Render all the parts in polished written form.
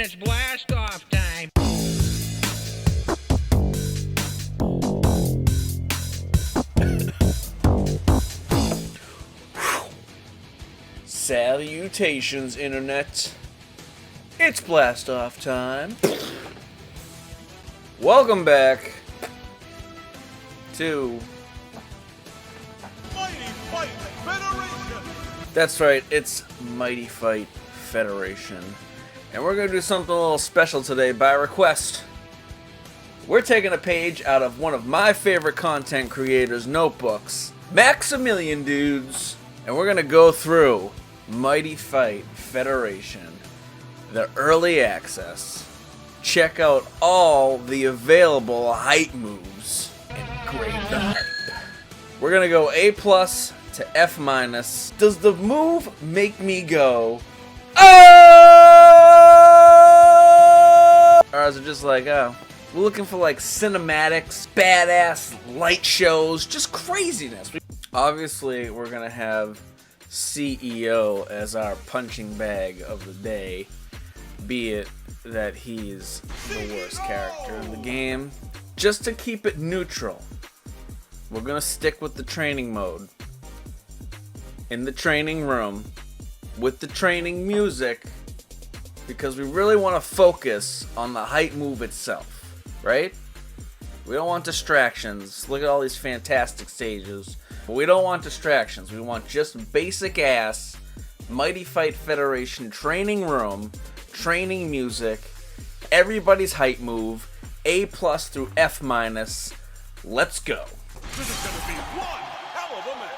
It's blast off time. Salutations, Internet. It's blast off time. Welcome back to Mighty Fight Federation! That's right, it's Mighty Fight Federation. And we're going to do something a little special today by request. We're taking a page out of one of my favorite content creators' notebooks, Maximilian Dudes, and we're going to go through Mighty Fight Federation, the early access. Check out all the available hype moves and grade the hype. We're going to go A+ to F-. Does the move make me go, oh? Or is it just like, oh, we're looking for like cinematics, badass light shows, just craziness. Obviously, we're gonna have CEO as our punching bag of the day, be it that he's the worst character in the game. Just to keep it neutral, we're gonna stick with the training mode. In the training room, with the training music, because we really want to focus on the hype move itself, right? We don't want distractions. Look at all these fantastic stages. But we don't want distractions. We want just basic ass Mighty Fight Federation training room, training music, everybody's hype move, A+ through F-. Let's go. This is gonna be one hell of a match!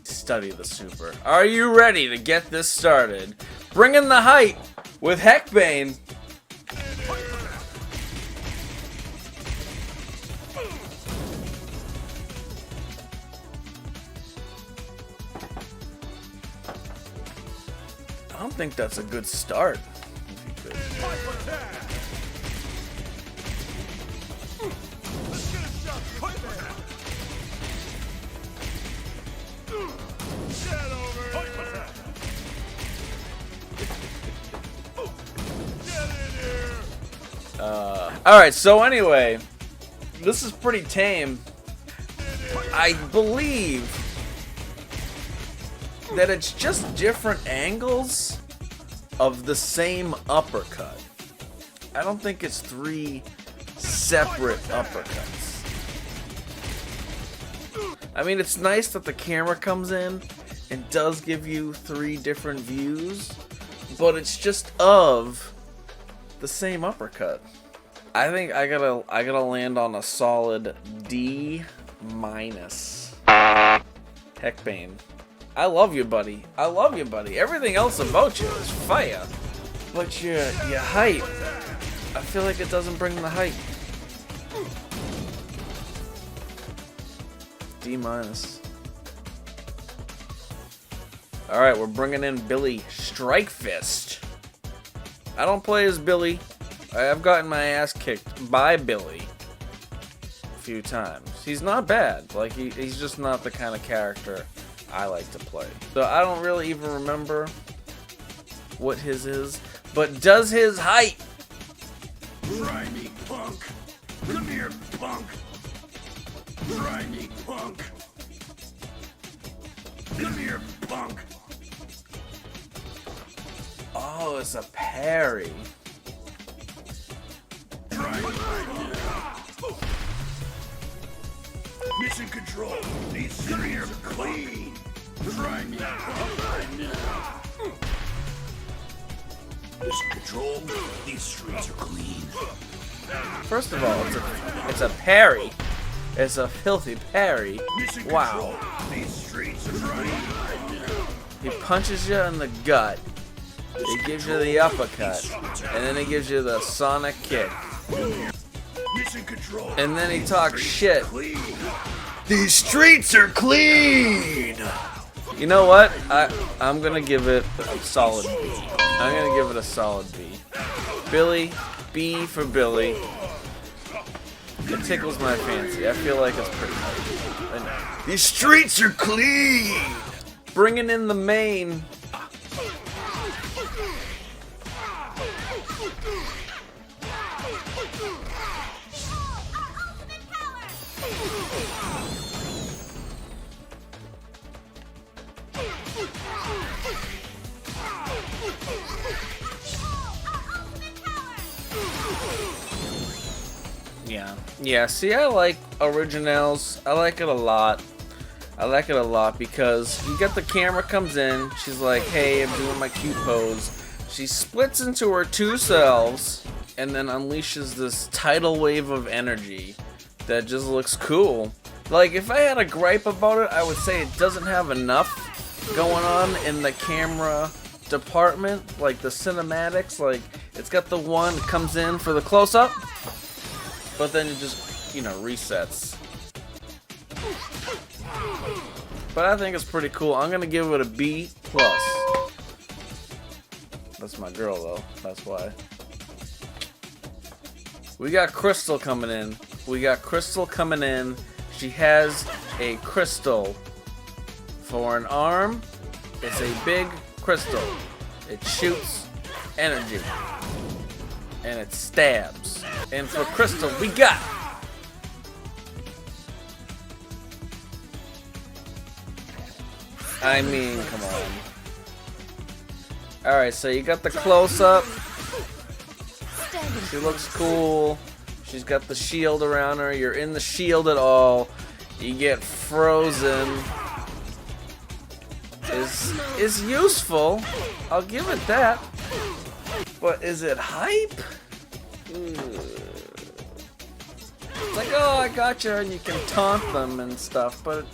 Study the super. Are you ready to get this started? Bring in the hype with Heckbane. I don't think that's a good start. Alright, so anyway, this is pretty tame. I believe that it's just different angles of the same uppercut. I don't think it's 3 separate uppercuts. I mean, it's nice that the camera comes in and does give you 3 different views, but it's just of the same uppercut. I think I gotta land on a solid D-. Heckbane. I love you, buddy. I love you, buddy. Everything else about you is fire. But your height, I feel like it doesn't bring the height. D-. Alright, we're bringing in Billy Strike Fist. I don't play as Billy. I have gotten my ass kicked by Billy a few times. He's not bad. Like, he's just not the kind of character I like to play. So I don't really even remember what his is. But does his height? Try me, punk! Come here, punk! Try me, punk! Come here, punk! Oh, it's a parry. Mission control. These streets are clean. Try me. Mission control. These streets are clean. First of all, it's a parry. It's a filthy parry. Wow. These streets are clean. He punches you in the gut. He gives you the uppercut, and then he gives you the sonic kick. Mission control. And then he talks shit. These streets are clean! You know what? I'm gonna give it a solid B. I'm gonna give it a solid B. Billy, B for Billy. It tickles my fancy. I feel like it's pretty nice. These streets are clean! Bringing in the main. Yeah, see, I like originals. I like it a lot. I like it a lot because you get the camera comes in. She's like, hey, I'm doing my cute pose. She splits into her two selves and then unleashes this tidal wave of energy that just looks cool. Like, if I had a gripe about it, I would say it doesn't have enough going on in the camera department. Like, the cinematics, like, it's got the one that comes in for the close-up, but then it just, you know, resets. But I think it's pretty cool. I'm gonna give it a B+. That's my girl, though. That's why. We got Crystal coming in. She has a crystal. For an arm, it's a big crystal. It shoots energy. And it stabs. And for Crystal, we got... I mean, come on. Alright, so you got the close-up. She looks cool. She's got the shield around her. You're in the shield at all. You get frozen. Is useful. I'll give it that. But is it hype? It's like, oh, I got you, and you can taunt them and stuff, but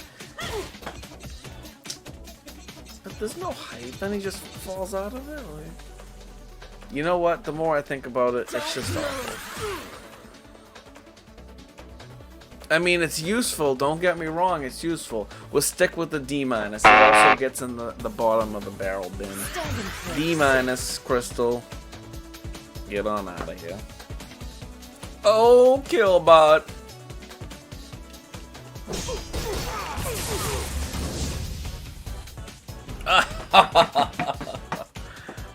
there's no hype. Then he just falls out of it. Like, you know what? The more I think about it, it's just awful. I mean, it's useful. Don't get me wrong. It's useful. We'll stick with the D-. It also gets in the bottom of the barrel bin. D-, Crystal. Get on out of here. Oh, Killbot.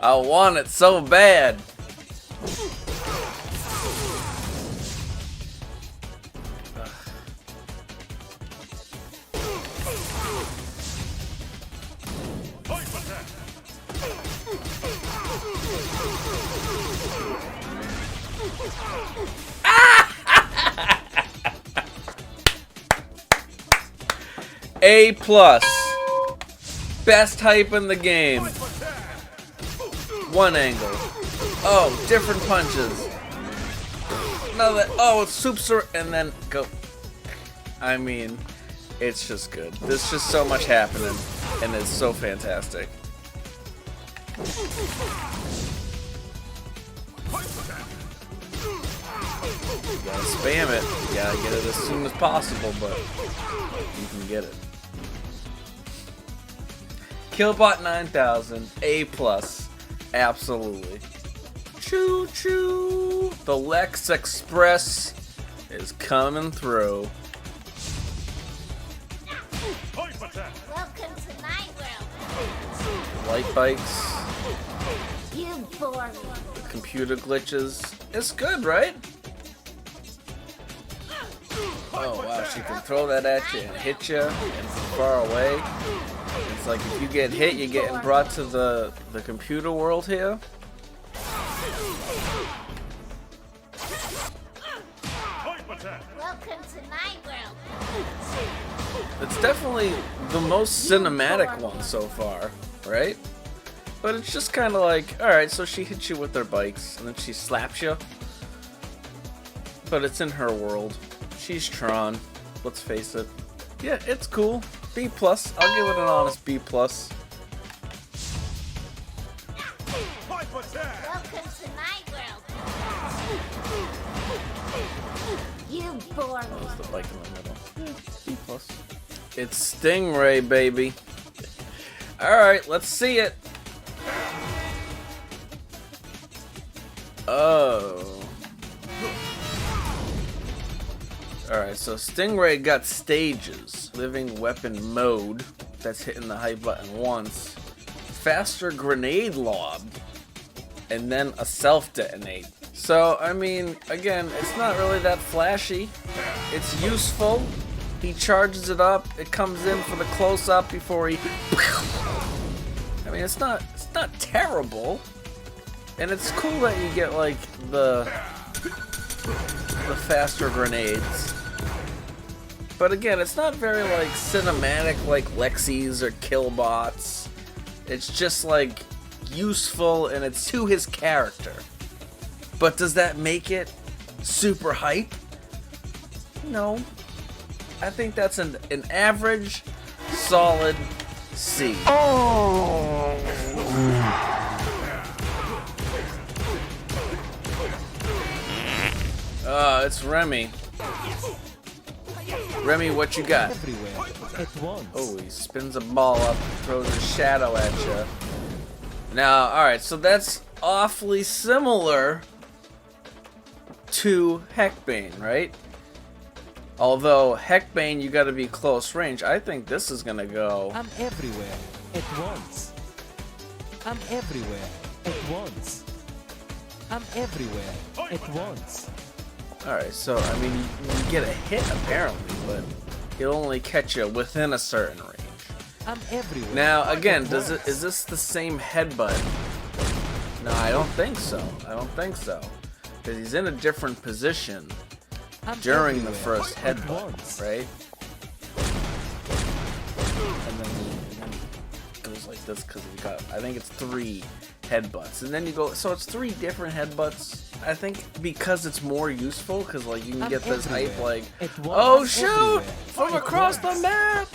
I want it so bad. A+. Best hype in the game. One angle. Oh, different punches. Another. Oh, it's soups and then go. I mean, it's just good. There's just so much happening, and it's so fantastic. You gotta spam it. You gotta get it as soon as possible, but you can get it. Killbot 9000, A+, absolutely. Choo choo! The L.Exe Express is coming through. Welcome to my world. Light bikes, You bore me. computer glitches. It's good, right? Oh wow, she can throw that at you and hit you and from far away. It's like if you get hit, you're getting brought to the computer world here. Welcome to my world. It's definitely the most cinematic one so far, right? But it's just kind of like, alright, so she hits you with her bikes, and then she slaps you. But it's in her world. She's Tron, let's face it. Yeah, it's cool. B+, I'll give it an honest B+. Welcome to my world. You bore me. That was the bike in the middle. B+. It's Stingray, baby. Alright, let's see it. Oh. Alright, so Stingray got stages. Living weapon mode. That's hitting the hype button once. Faster grenade lob. And then a self-detonate. So, I mean, again, it's not really that flashy. It's useful. He charges it up. It comes in for the close-up before he... I mean, it's not terrible. And it's cool that you get, like, the the faster grenades. But again, it's not very like cinematic like Lexes or Killbots. It's just like useful and it's to his character. But does that make it super hype? No. I think that's an average, solid C. It's Remy. Remy, what you got? Everywhere at once. Oh, he spins a ball up, throws a shadow at you. Now, alright, so that's awfully similar to Heckbane, right? Although, Heckbane, you gotta be close range. I think this is gonna go... I'm everywhere at once. I'm everywhere at once. I'm everywhere at once. Alright, so, I mean, you get a hit, apparently, but it'll only catch you within a certain range. I'm everywhere. Now, again, is this the same headbutt? No, I don't think so. I don't think so. Because he's in a different position during the first headbutt, right? And then he goes like this because we got, I think it's 3 headbutts. And then you go, so it's 3 different headbutts. I think because it's more useful, because like you can get this hype like, oh shoot, from across the map.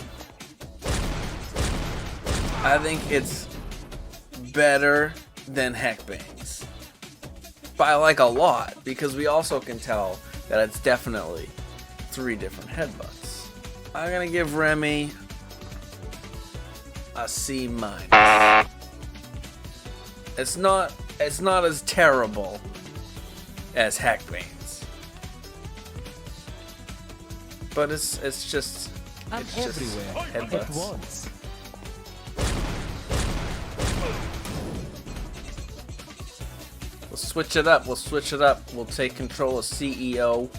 I think it's better than Heckbane's by like a lot, because we also can tell that it's definitely 3 different headbutts. I'm gonna give Remy a C-. It's not as terrible as Heckbane's, but it's just everywhere headbutts. at once. We'll switch it up. We'll switch it up. We'll take control of CEO.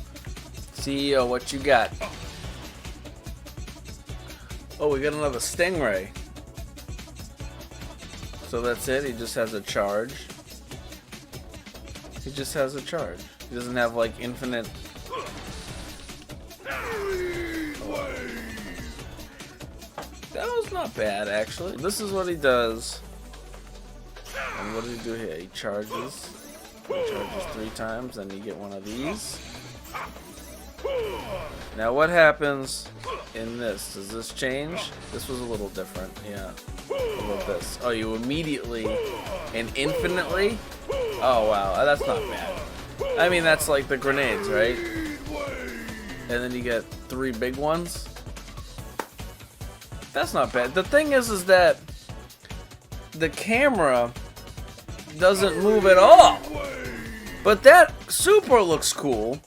CEO, what you got? Oh, we got another Stingray. So that's it. He just has a charge. He just has a charge. He doesn't have like infinite. That was not bad, actually. This is what he does. And what does he do here? He charges. He charges 3 times, and you get one of these. Now what happens in this? Does this change? This was a little different, yeah. What about this? Oh, you immediately and infinitely? Oh wow, that's not bad. I mean, that's like the grenades, right? And then you get 3 big ones. That's not bad. The thing is that the camera doesn't move at all. But that super looks cool,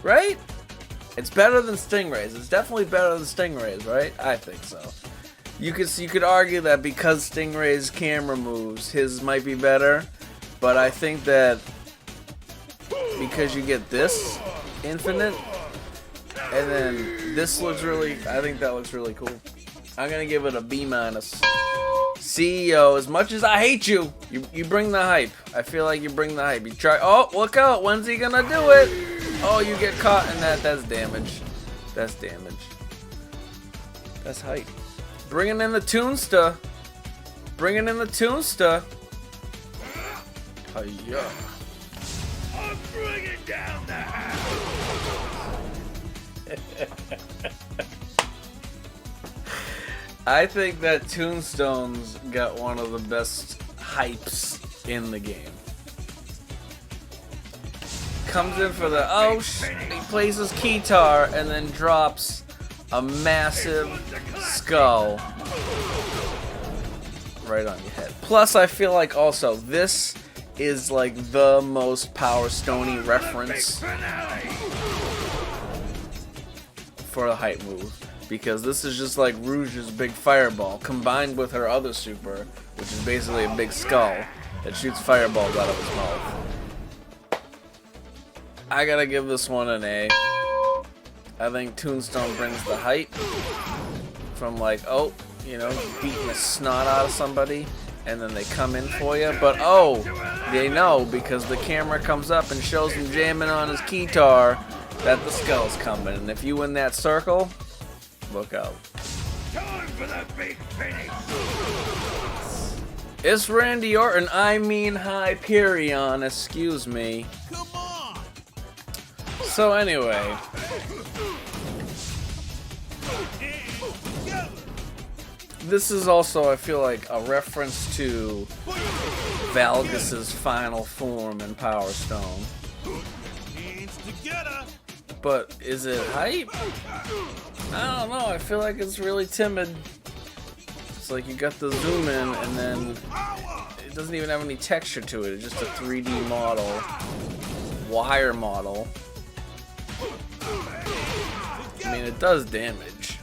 right? It's better than Stingrays. It's definitely better than Stingrays, right? I think so. You could argue that because Stingray's camera moves, his might be better. But I think that because you get this infinite, and then this looks really, I think that looks really cool. I'm gonna give it a B-. CEO, as much as I hate you, you bring the hype. I feel like you bring the hype. You try, oh, look out, when's he gonna do it? Oh, you get caught in that, that's damage. That's damage. That's hype. Bringing in the Toonsta. Bringing in the Toonsta. Oh, yeah. I'm bringing down the house. I think that Toonstone's got one of the best hypes in the game. Comes in for the, oh, he plays his guitar and then drops a massive skull right on your head. Plus, I feel like also this is like the most Power Stony reference for a hype move. Because this is just like Rouge's big fireball combined with her other super, which is basically a big skull that shoots fireballs out of his mouth. I gotta give this one an A. I think Toonstone brings the hype from like, oh, you know, beating the snot out of somebody, and then they come in for you. But oh, they know because the camera comes up and shows him jamming on his guitar that the skull's coming. And if you in that circle, look out. Time for the big finish. It's Randy Orton, I mean Hyperion, excuse me. Come on. So anyway, this is also, I feel like, a reference to Valgus's final form in Power Stone. Hands together. But is it hype? I don't know, I feel like it's really timid. It's like you got the zoom in and then it doesn't even have any texture to it. It's just a 3D model, wire model. I mean, it does damage.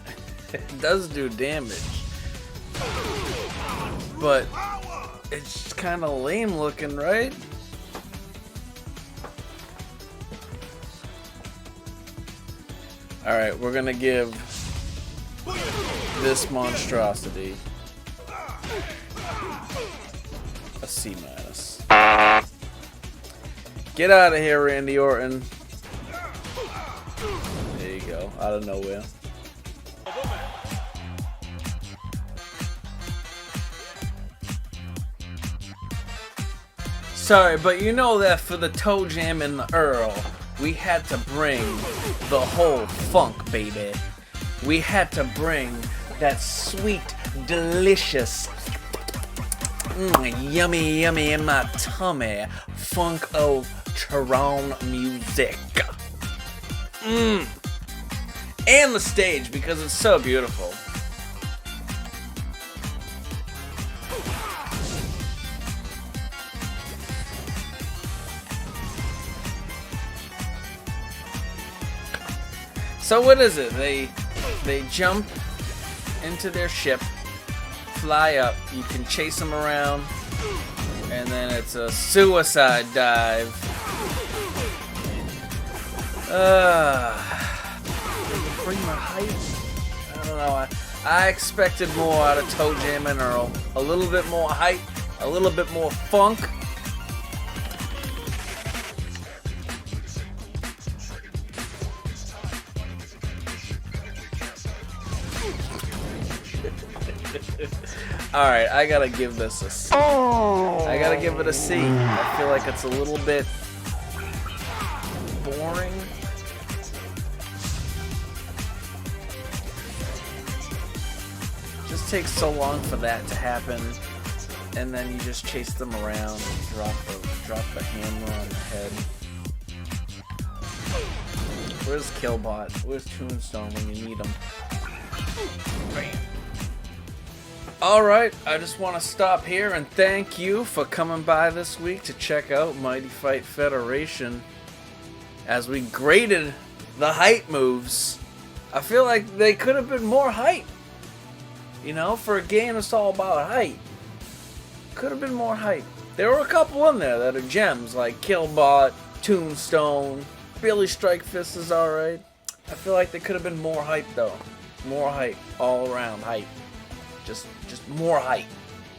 It does do damage. But it's kind of lame looking, right? Alright, we're gonna give this monstrosity a C-. Get out of here, Randy Orton. There you go, out of nowhere. Sorry, but you know that for the Toe Jam and the Earl, we had to bring the whole funk, baby. We had to bring that sweet, delicious, yummy, yummy in my tummy, funk of Toronto music. And the stage, because it's so beautiful. So what is it? They jump into their ship, fly up, you can chase them around, and then it's a suicide dive. Bring my height? I don't know. I expected more out of Toe Jam and Earl. A little bit more height, a little bit more funk. Alright, I gotta give this a C. I gotta give it a C. I feel like it's a little bit boring. Just takes so long for that to happen, and then you just chase them around and drop the hammer on the head. Where's Killbot? Where's Tombstone when you need him? Bam. Alright, I just want to stop here and thank you for coming by this week to check out Mighty Fight Federation. As we graded the height moves, I feel like they could have been more height. You know, for a game that's all about height. Could have been more height. There were a couple in there that are gems, like Killbot, Tombstone, Billy Strikefist is alright. I feel like they could have been more hype though. More hype, all around hype. Just more hype.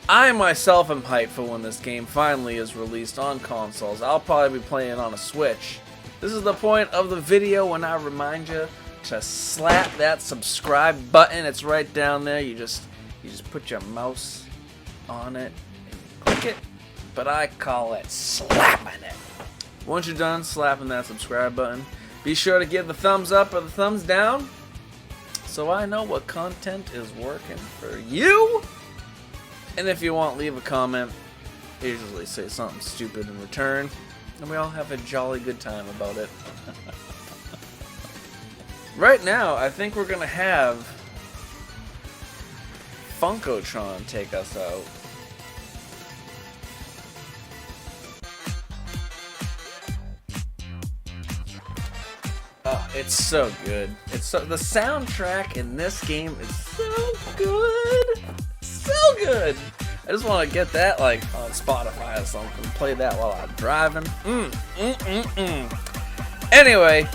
I myself am hyped for when this game finally is released on consoles. I'll probably be playing it on a Switch. This is the point of the video when I remind you to slap that subscribe button. It's right down there. You just put your mouse on it and click it, but I call it slapping it. Once you're done slapping that subscribe button, be sure to give the thumbs up or the thumbs down, so I know what content is working for you. And if you want, leave a comment. I usually say something stupid in return, and we all have a jolly good time about it. Right now, I think we're gonna have Funkotron take us out. Oh, it's so good. The soundtrack in this game is so good. So good. I just want to get that like on Spotify or something. Play that while I'm driving. Anyway,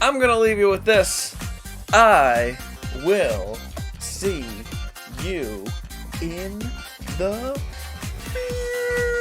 I'm gonna leave you with this. I will see you in the Pew!